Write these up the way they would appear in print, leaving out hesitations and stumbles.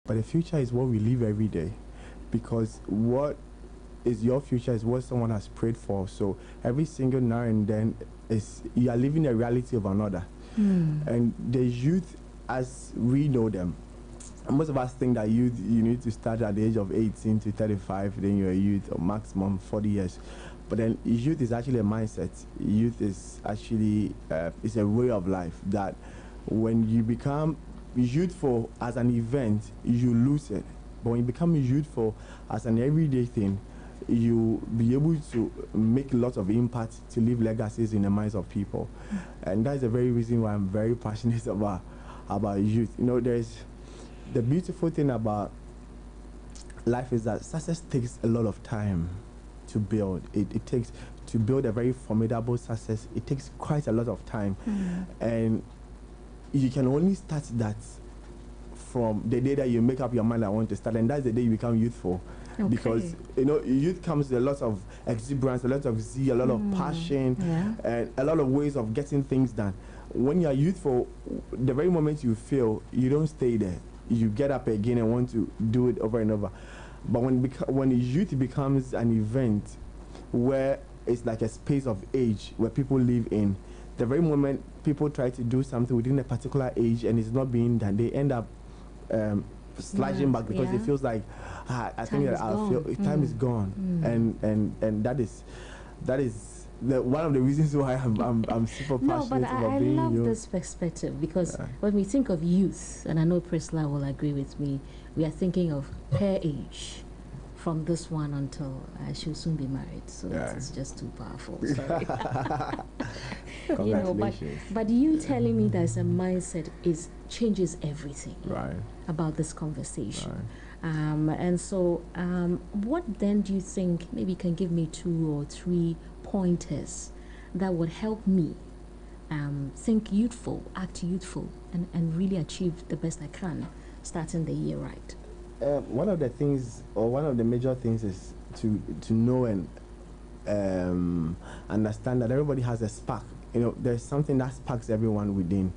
but the future is what we live every day, because what is your future is what someone has prayed for. So every single now and then is you are living a reality of another. And the youth, as we know them, most of us think that youth, you need to start at the age of 18 to 35, then you're a youth, or maximum 40 years. But then youth is actually a mindset. Youth is actually it's a way of life that when you become youthful as an event, you lose it. But when you become youthful as an everyday thing, you be able to make lots of impact to leave legacies in the minds of people. And that's the very reason why I'm very passionate about youth. You know, there's the beautiful thing about life is that success takes a lot of time to build. It takes to build a very formidable success. It takes quite a lot of time. And you can only start that from the day that you make up your mind, I want to start, and that's the day you become youthful. Because you know, youth comes with a lot of exuberance, a lot of zeal, a lot of passion, and a lot of ways of getting things done. When you are youthful, the very moment you fail, you don't stay there. You get up again and want to do it over and over. But when youth becomes an event where it's like a space of age where people live in, the very moment people try to do something within a particular age and it's not being done, they end up sliding back because it feels like I think that time is gone, and that is one of the reasons why I'm super passionate about being love youth. this perspective, because when we think of youth, and I know Priscilla will agree with me, we are thinking of her age from this one until she'll soon be married. So it's just too powerful. Sorry. You know, but you telling me there's a mindset changes everything about this conversation. And so what then do you think, maybe you can give me 2 or 3 pointers that would help me think youthful, act youthful, and really achieve the best I can starting the year right? One of the things, or one of the major things, is to know and understand that everybody has a spark. You know, there's something that sparks everyone within.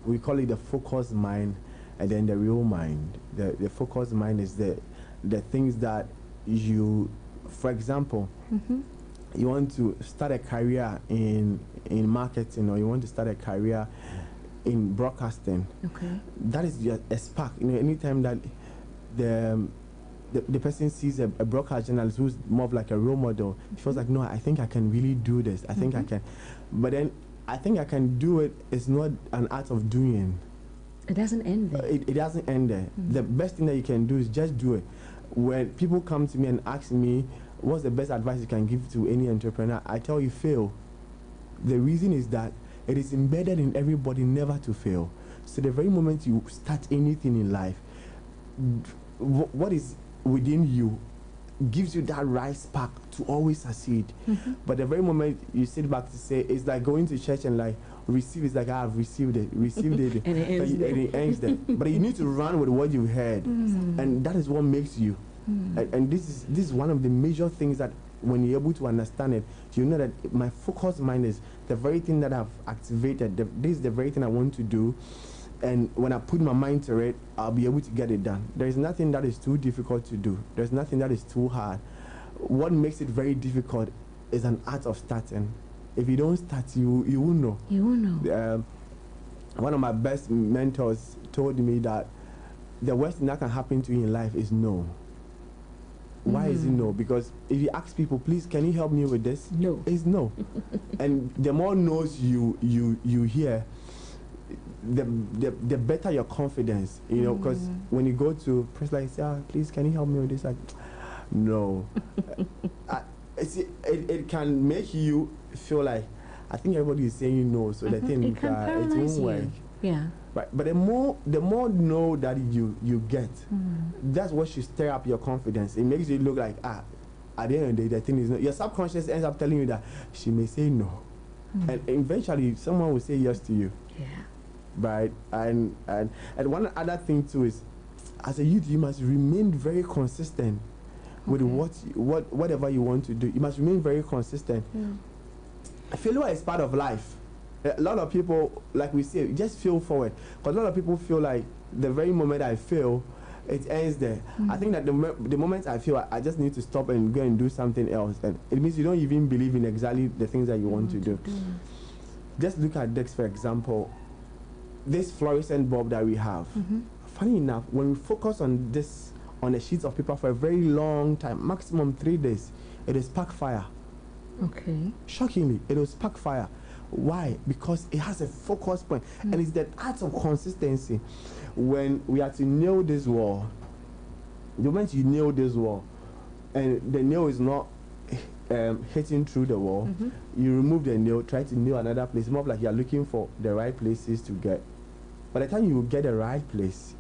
We call it the focused mind, and then the real mind. The focused mind is the things that you, for example, you want to start a career in marketing, or you want to start a career in broadcasting. That is a spark. You know, anytime that the person sees a broadcast journalist who's more of like a role model, he feels like, no, I think I can really do this. I think I can. But then I think I can do it is not an art of doing. It doesn't end there. It doesn't end there. The best thing that you can do is just do it. When people come to me and ask me, what's the best advice you can give to any entrepreneur, I tell you, fail. The reason is that it is embedded in everybody never to fail. So the very moment you start anything in life, what is within you gives you that right spark to always succeed. But the very moment you sit back to say, it's like going to church and like receive, it's like, I've received it, and it ends there. But you need to run with what you heard, and that is what makes you. And this is one of the major things that when you're able to understand it, you know that my focused mind is the very thing that I've activated. This is the very thing I want to do. And when I put my mind to it, I'll be able to get it done. There is nothing that is too difficult to do. There's nothing that is too hard. What makes it very difficult is an art of starting. If you don't start, you won't know. You won't know. One of my best mentors told me that the worst thing that can happen to you in life is no. Why is it no? Because if you ask people, please, can you help me with this? No. It's no. And the more no's you hear, the better your confidence, you know, because when you go to press like, please, can you help me with this? Like, no. It can make you feel like, I think everybody is saying no, so the thing it won't work. Yeah. Right. But the more no that you get, that's what should stir up your confidence. It makes you look like, at the end of the day, the thing is no. Your subconscious ends up telling you that she may say no. And eventually someone will say yes to you. Yeah. Right. And one other thing too is, as a youth, you must remain very consistent with whatever you want to do. You must remain very consistent. Failure is part of life. A lot of people, like we say, just feel forward. Because a lot of people feel like the very moment I fail, it ends there. I think that the moment I feel I just need to stop and go and do something else, and it means you don't even believe in exactly the things that you want to do. Just look at this, for example, this fluorescent bulb that we have. Funny enough, when we focus on this on a sheet of paper for a very long time, maximum 3 days, it will spark fire. Okay. Shockingly, it will spark fire. Why? Because it has a focus point, and it's the art of consistency. When we are to nail this wall, the moment you nail this wall, and the nail is not hitting through the wall, you remove the nail, try to nail another place. More like you are looking for the right places to get. By the time you get the right place,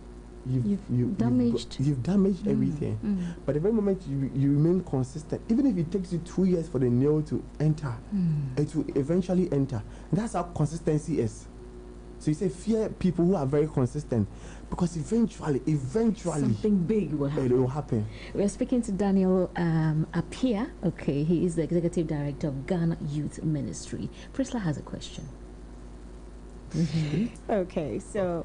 you've damaged everything. But the very moment you remain consistent, even if it takes you 2 years for the nail to enter, it will eventually enter. That's how consistency is. So you say fear people who are very consistent, because eventually something big will happen. It will happen. We're speaking to Daniel Appiah. Okay, he is the executive director of Ghana Youth Ministry. Priscilla has a question. Okay, so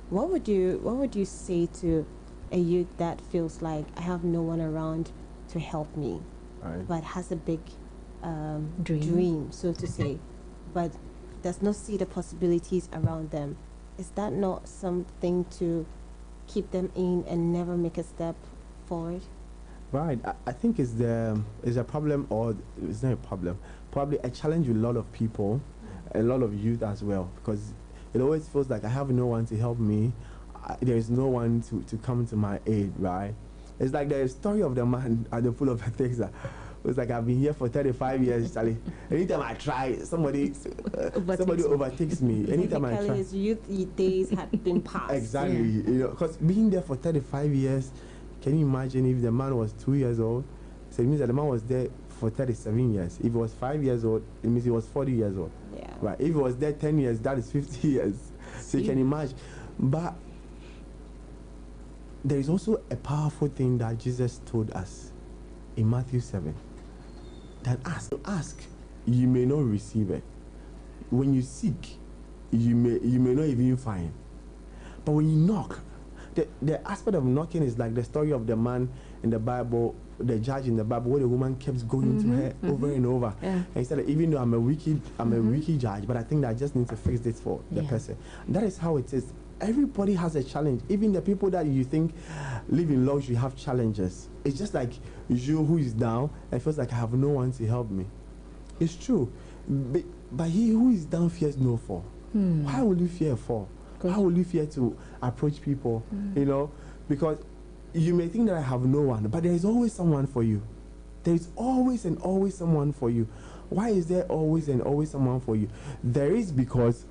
what would you say to a youth that feels like I have no one around to help me, but has a big dream, so to say, but does not see the possibilities around them? Is that not something to keep them in and never make a step forward? Right. I think it's a problem, or it's not a problem, probably a challenge with a lot of people, a lot of youth as well, because it always feels like I have no one to help me. There is no one to come to my aid, right? It's like the story of the man at the pool of Bethesda. It's like I've been here for 35 years, Charlie. Anytime I try, somebody overtakes me. Anytime I try. His youth days had been passed. Exactly. You know, because being there for 35 years, can you imagine if the man was 2 years old? So it means that the man was there for 37 years. If he was 5 years old, it means he was 40 years old. Yeah. Right. If he was there 10 years, that is 50 years. So you can imagine. But there is also a powerful thing that Jesus told us in Matthew 7. That ask, you may not receive it. When you seek, you may not even find. But when you knock, the aspect of knocking is like the story of the man in the Bible, the judge in the Bible, where the woman kept going to her over and over. And he said, even though I'm a wicked judge, but I think that I just need to fix this for the person. That is how it is. Everybody has a challenge. Even the people that you think live in luxury have challenges. It's just like you who is down and feels like I have no one to help me. It's true. But he who is down fears no fall. Why will you fear a fall? Why will you fear to approach people? You know, because you may think that I have no one, but there is always someone for you. There is always and always someone for you. Why is there always and always someone for you? There is because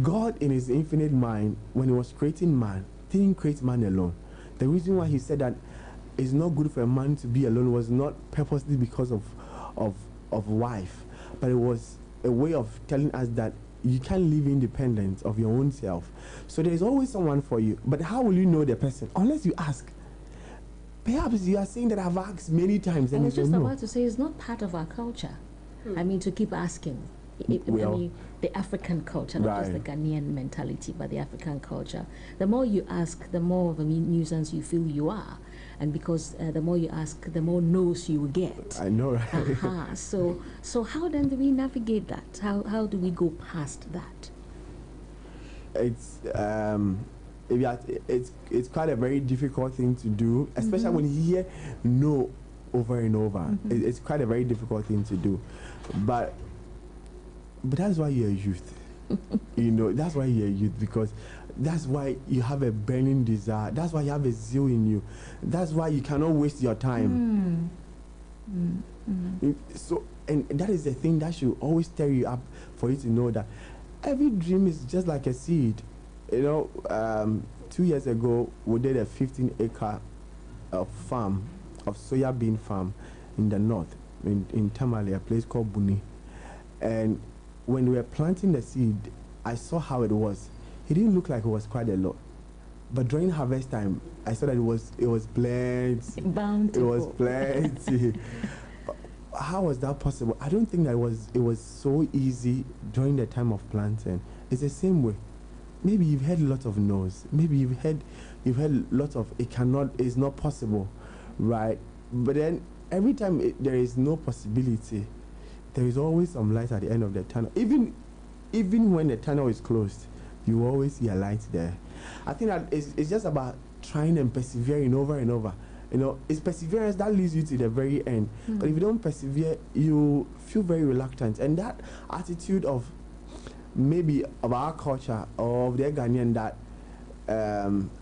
God, in his infinite mind, when he was creating man, didn't create man alone. The reason why he said that it's not good for a man to be alone was not purposely because of wife, but it was a way of telling us that you can't live independent of your own self. So there is always someone for you. But how will you know the person? Unless you ask. Perhaps you are saying that I've asked many times. And I was just about to say it's not part of our culture. I mean, to keep asking. I mean, the African culture, not just the Ghanaian mentality, but the African culture. The more you ask, the more of a nuisance you feel you are. And because the more you ask, the more no's you will get. I know, right? So how then do we navigate that? How do we go past that? It's quite a very difficult thing to do, especially when you hear no over and over. It's quite a very difficult thing to do. But that's why you're a youth. You know, that's why you're a youth, because that's why you have a burning desire. That's why you have a zeal in you. That's why you cannot waste your time. So, and that is the thing that should always stir you up, for you to know that every dream is just like a seed. You know, 2 years ago, we did a 15-acre farm, of soya bean farm in the north, in Tamale, a place called Buni. And when we were planting the seed, I saw how it was. It didn't look like it was quite a lot. But during harvest time, I saw that it was plenty. Bountiful. It was plenty. How was that possible? I don't think that it was so easy during the time of planting. It's the same way. maybe you've heard lots of no's. Maybe you've heard lots of it cannot, it's not possible, right? But then every time there is no possibility, there is always some light at the end of the tunnel. Even when the tunnel is closed, you always see a light there. I think that it's just about trying and persevering over and over. You know, it's perseverance that leads you to the very end. But if you don't persevere, you feel very reluctant. And that attitude of maybe of our culture or of the Ghanaian that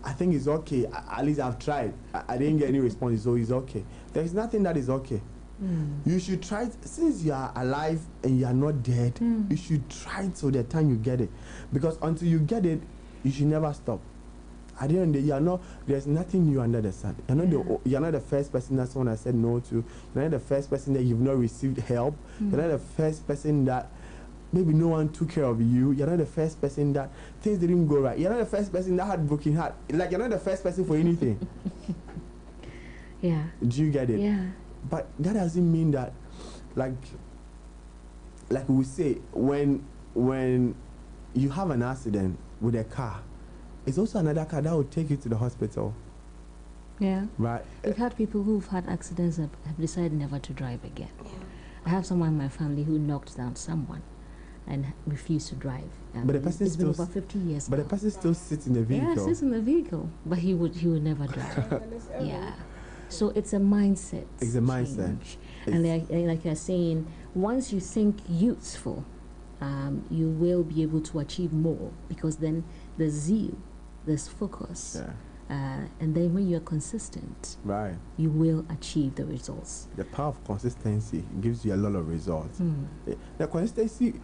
I think is okay. At least I've tried. I didn't get any response, so it's okay. There is nothing that is okay. You should try, since you are alive and you are not dead, you should try till the time you get it. Because until you get it, you should never stop. At the end of the day, you are not, there's nothing new under the sun. You're not the first person that someone has said no to. You're not the first person that you've not received help. You're not the first person that maybe no one took care of you. You're not the first person that things didn't go right. You're not the first person that had broken heart. Like, you're not the first person for anything. Yeah. Do you get it? Yeah. But that doesn't mean that, like we say, when you have an accident with a car, it's also another car that will take you to the hospital. Yeah. Right. We've had people who've had accidents that have decided never to drive again. Yeah. I have someone in my family who knocked down someone and refused to drive. But the person it's been over 50 years. But now. the person still sits in the vehicle. Yeah, sits in the vehicle, but he would never drive. Yeah. So it's a mindset. It's a mindset. And like you're saying, once you think youthful, you will be able to achieve more, because then there's zeal, there's focus. Yeah. And then when you're consistent, right, you will achieve the results. The power of consistency gives you a lot of results. The consistency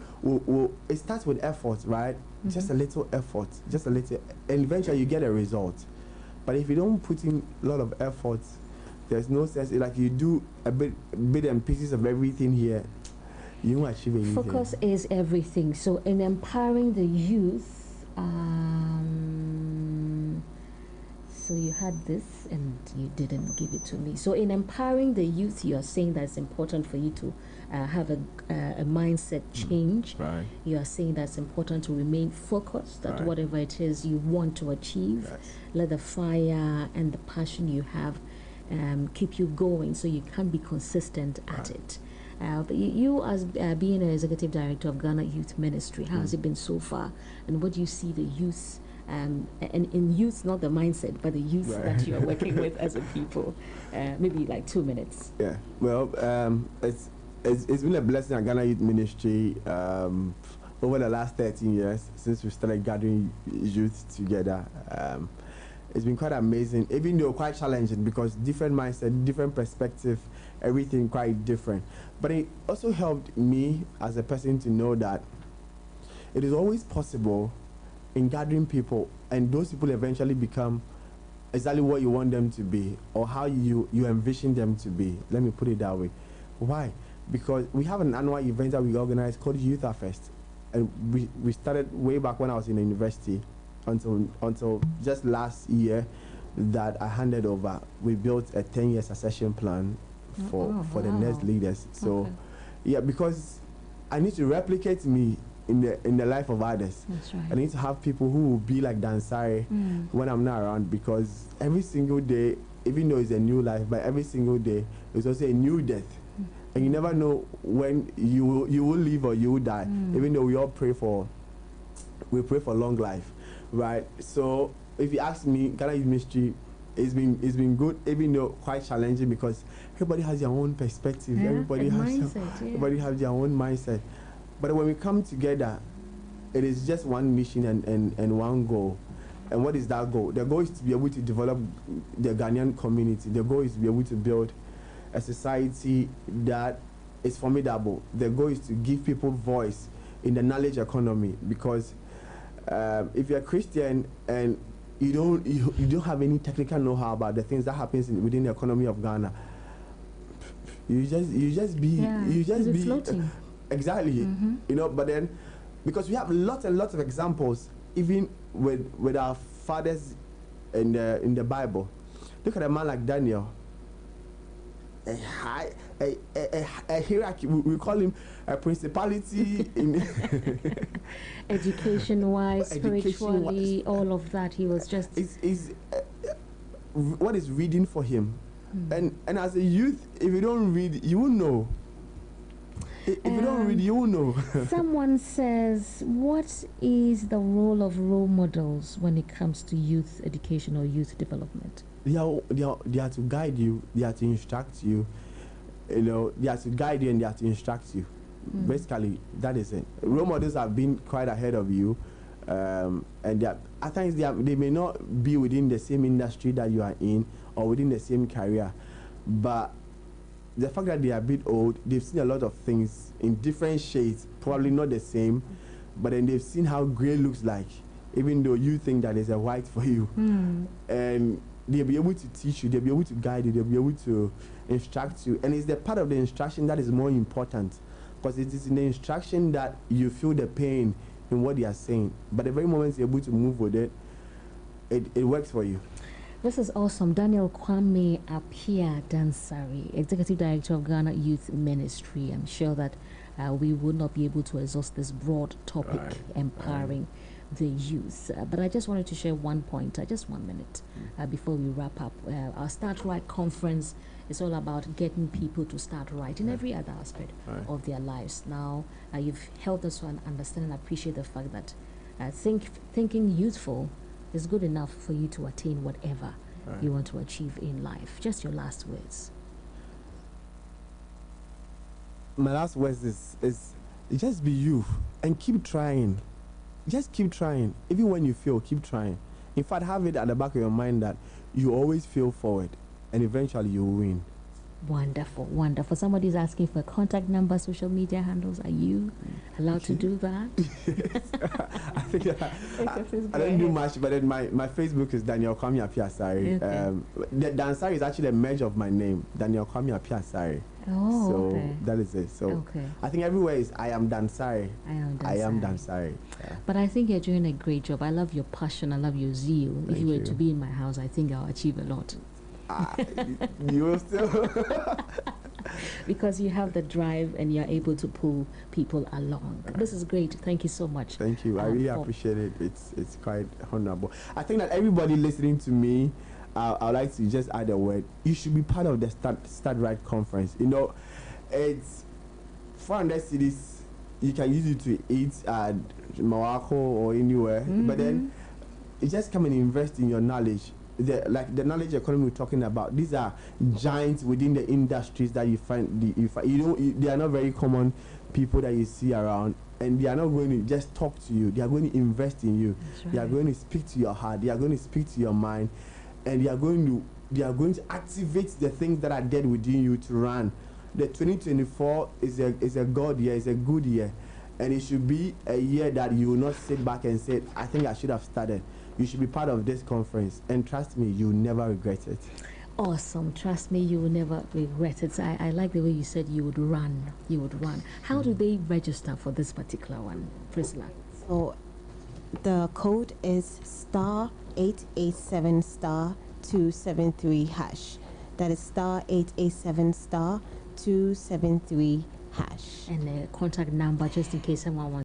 it starts with effort, right? Just a little effort, just a little, and eventually you get a result. But if you don't put in a lot of effort, there's no sense. Like, you do a bit and pieces of everything here, you won't achieve anything. Focus is everything. So in empowering the youth, so you had this and you didn't give it to me. So in empowering the youth, you are saying that it's important for you to have a mindset change. Right. You are saying that it's important to remain focused at whatever it is you want to achieve. Yes. Let the fire and the passion you have keep you going, so you can be consistent at it. But you as being an executive director of Ghana Youth Ministry, how has it been so far? And what do you see the youth, and in youth, not the mindset, but the youth that you're working with as a people? Maybe like 2 minutes. Yeah. Well, it's been a blessing at Ghana Youth Ministry over the last 13 years since we started gathering youth together. It's been quite amazing, even though quite challenging, because different mindset, different perspective, everything quite different. But it also helped me as a person to know that it is always possible in gathering people, and those people eventually become exactly what you want them to be, or how you envision them to be. Let me put it that way. Why? Because we have an annual event that we organize called Youth Fest, and we started way back when I was in the university. Until just last year that I handed over, we built a 10-year succession plan for the next leaders. So yeah, because I need to replicate me in the life of others. That's right. I need to have people who will be like Dansare when I'm not around, because every single day, even though it's a new life, but every single day it's also a new death. And you never know when you will live or you will die. Even though we all pray for long life. Right, so if you ask me, Ghana Youth Ministry, it's been good, even though quite challenging, because everybody has their own perspective. Everybody has their own mindset. But when we come together, it is just one mission and one goal. And what is that goal? The goal is to be able to develop the Ghanaian community. The goal is to be able to build a society that is formidable. The goal is to give people voice in the knowledge economy, because if you're a Christian and you don't have any technical know-how about the things that happens within the economy of Ghana, you just be floating. Exactly. You know, but then because we have lots and lots of examples, even with our fathers in the Bible. Look at a man like Daniel. a hierarchy. We call him a principality in education-wise, spiritually, all of that. He was just. What is reading for him? And as a youth, if you don't read, you will know. If you don't read, you will know. Someone says, what is the role of role models when it comes to youth education or youth development? They are to guide you. They are to instruct you. They are to guide you and they are to instruct you. Basically, that is it. Role models have been quite ahead of you, and at times they may not be within the same industry that you are in or within the same career, but the fact that they are a bit old, they've seen a lot of things in different shades, probably not the same, but then they've seen how grey looks like, even though you think that there's a white for you. And they'll be able to teach you, they'll be able to guide you, they'll be able to instruct you. And it's the part of the instruction that is more important, because it is in the instruction that you feel the pain in what they are saying. But the very moment you're able to move with it, it works for you. This is awesome. Daniel Kwame Appiah Asare, Executive Director of Ghana Youth Ministry. I'm sure that we would not be able to exhaust this broad topic, empowering the youth. But I just wanted to share one point, just 1 minute, before we wrap up. Our Start Right conference is all about getting people to start right in every other aspect of their lives. Now, you've helped us to understand and appreciate the fact that thinking youthful is good enough for you to attain whatever you want to achieve in life. Just your last words. My last words is just be you and keep trying. Just keep trying. Even when you fail, keep trying. In fact, have it at the back of your mind that you always fail forward and eventually you will win. Wonderful, wonderful. Somebody's asking for a contact number, social media handles. Are you allowed to do that? I think I don't do much, but then my Facebook is Daniel Kwame Appiah Asare. The Dansari is actually a merge of my name, Daniel Kwame Appiah Asare. So that is it. So I think everywhere is I am Dansari. I am Dansari. But I think you're doing a great job. I love your passion. I love your zeal. If you were to be in my house, I think I'll achieve a lot. You will still. Because you have the drive and you're able to pull people along. This is great. Thank you so much. Thank you. I really appreciate it. It's quite honorable. I think that everybody listening to me, I'd like to just add a word. You should be part of the Start Right conference. It's 400 cedis. You can use it to eat at Morocco or anywhere. But then you just come and invest in your knowledge. The knowledge economy we're talking about, these are giants within the industries that you find. They are not very common people that you see around, and they are not going to just talk to you. They are going to invest in you. They are going to speak to your heart. They are going to speak to your mind, and they are going to activate the things that are dead within you to run. The 2024 is a God year. It's a good year, and it should be a year that you will not sit back and say, "I think I should have started." You should be part of this conference, and trust me, you will never regret it. Awesome. Trust me, you will never regret it. I like the way you said you would run. You would run. How do they register for this particular one, Priscilla? So the code is *887 *273 #. That is *887 *273 #. And the contact number, just in case someone wants